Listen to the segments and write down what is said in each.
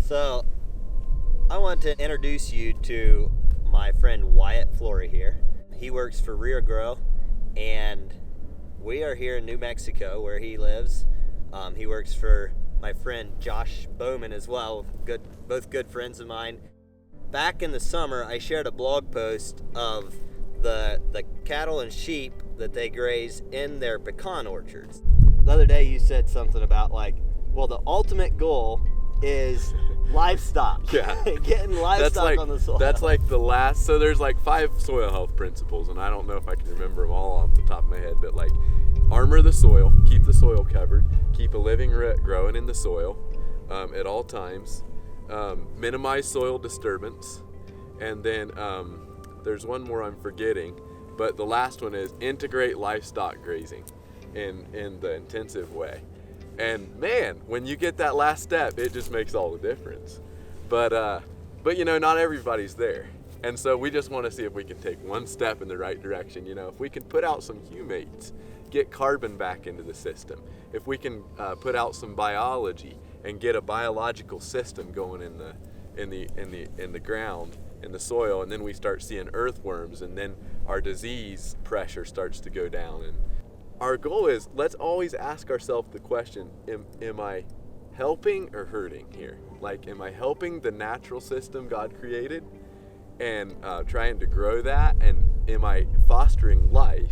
So, I want to introduce you to my friend Wyatt Flory here. He works for Regenerative, and we are here in New Mexico where he lives. He works for my friend Josh Bowman as well, both good friends of mine. Back in the summer, I shared a blog post of the cattle and sheep that they graze in their pecan orchards. The other day you said something about the ultimate goal is livestock. Yeah. Getting livestock on the soil. That's like the last, so there's 5 soil health principles, and I don't know if I can remember them all off the top of my head, but armor the soil, keep the soil covered, keep a living root growing in the soil at all times, minimize soil disturbance, and then there's one more I'm forgetting, but the last one is integrate livestock grazing in the intensive way. And man, when you get that last step, it just makes all the difference. But not everybody's there. And so we just want to see if we can take one step in the right direction. If we can put out some humates, get carbon back into the system. If we can put out some biology and get a biological system going in the ground, in the soil, and then we start seeing earthworms, and then our disease pressure starts to go down. And our goal is, let's always ask ourselves the question, am I helping or hurting here? Am I helping the natural system God created and trying to grow that? And am I fostering life?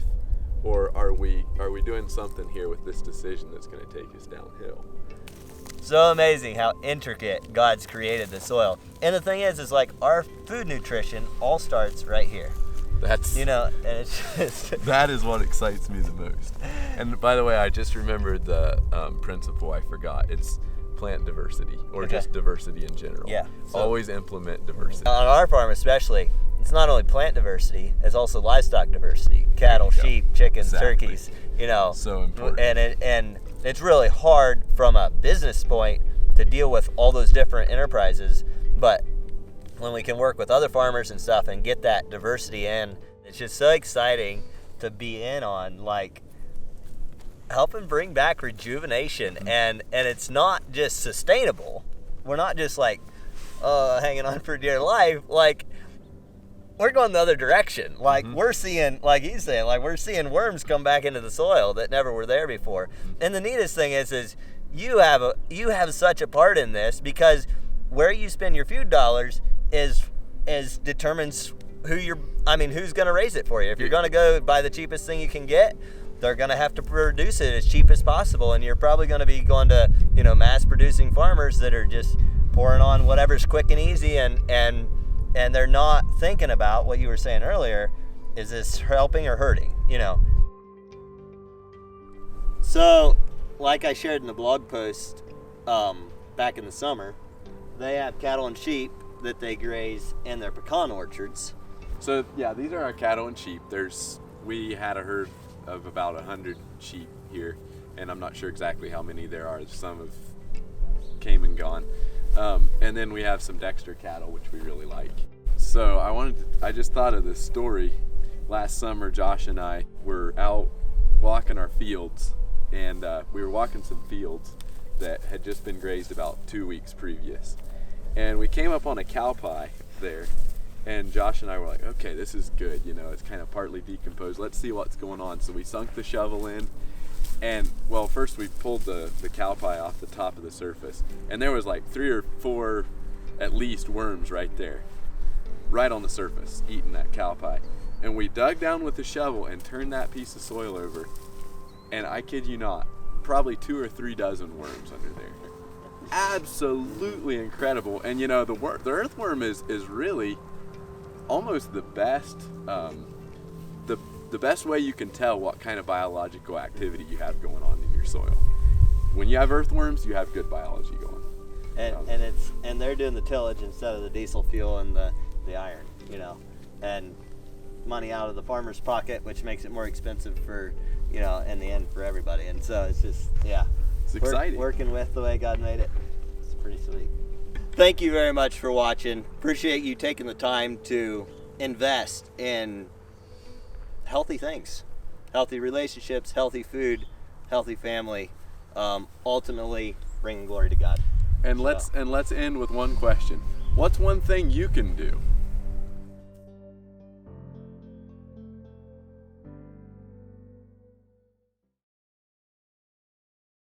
Or are we doing something here with this decision that's going to take us downhill? So amazing how intricate God's created the soil. And the thing is our food nutrition all starts right here. And it's just that is what excites me the most. And by the way, I just remembered the principle I forgot. It's plant diversity, or just diversity in general. Yeah. So, always implement diversity. On our farm especially, it's not only plant diversity, it's also livestock diversity. Cattle, sheep, chickens, turkeys, So important. And it's really hard from a business point to deal with all those different enterprises, but when we can work with other farmers and stuff and get that diversity in, it's just so exciting to be in on helping bring back rejuvenation. And it's not just sustainable. We're not just hanging on for dear life. We're going the other direction. We're seeing, like he's saying, we're seeing worms come back into the soil that never were there before. And the neatest thing is you have such a part in this, because where you spend your food dollars is determines who's going to raise it for you. If you're going to go buy the cheapest thing you can get, they're going to have to produce it as cheap as possible, and you're probably going to be going to mass producing farmers that are just pouring on whatever's quick and easy, and they're not thinking about what you were saying earlier, is this helping or hurting? So like I shared in the blog post back in the summer, they have cattle and sheep that they graze in their pecan orchards. So yeah, these are our cattle and sheep. We had a herd of about 100 sheep here, and I'm not sure exactly how many there are. Some have came and gone. And then we have some Dexter cattle, which we really like. So I just thought of this story. Last summer, Josh and I were out walking our fields, and we were walking some fields that had just been grazed about 2 weeks previous. And we came up on a cow pie there, and Josh and I were like, okay, this is good, it's kind of partly decomposed. Let's see what's going on. So we sunk the shovel in, and first we pulled the cow pie off the top of the surface, and there was 3 or 4 at least worms right there, right on the surface, eating that cow pie. And we dug down with the shovel and turned that piece of soil over, and I kid you not, probably 2 or 3 dozen worms under there. Absolutely incredible. And the earthworm is really almost the best the best way you can tell what kind of biological activity you have going on in your soil. When you have earthworms, you have good biology going. And they're doing the tillage instead of the diesel fuel and the iron, and money out of the farmer's pocket, which makes it more expensive for in the end for everybody. And so it's just it's exciting working with the way God made it. It's pretty sweet. Thank you very much for watching. Appreciate you taking the time to invest in healthy things, healthy relationships, healthy food, healthy family, ultimately bringing glory to God. And let's end with one question. What's one thing you can do